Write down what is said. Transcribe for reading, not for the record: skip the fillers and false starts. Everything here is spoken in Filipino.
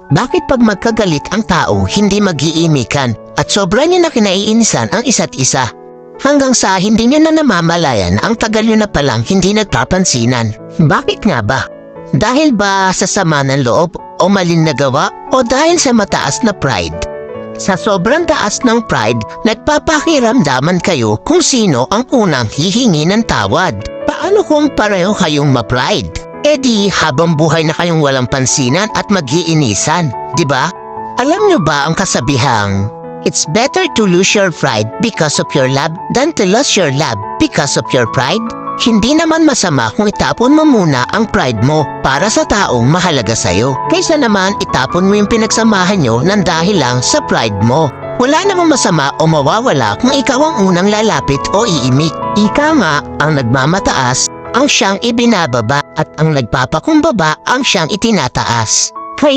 Bakit pag magkagalit ang tao, hindi mag-iimikan at sobra niyo na kinaiinisan ang isa't isa? Hanggang sa hindi niyo na namamalayan ang tagal niyo na palang hindi nagpapansinan. Bakit nga ba? Dahil ba sa sama ng loob o maling nagawa o dahil sa mataas na pride? Sa sobrang taas ng pride, nagpapakiramdaman kayo kung sino ang unang hihingi ng tawad. Paano kung pareho kayong ma-pride? E di habang buhay na kayong walang pansinan at mag-iinisan, di ba? Alam niyo ba ang kasabihang, it's better to lose your pride because of your love than to lose your love because of your pride? Hindi naman masama kung itapon mo muna ang pride mo para sa taong mahalaga sa'yo. Kaysa naman itapon mo yung pinagsamahan nyo ng dahil lang sa pride mo. Wala namang masama o mawawala kung ikaw ang unang lalapit o iimik. Ika nga ang nagmamataas ang siyang ibinababa at ang nagpapakumbaba ang siyang itinataas.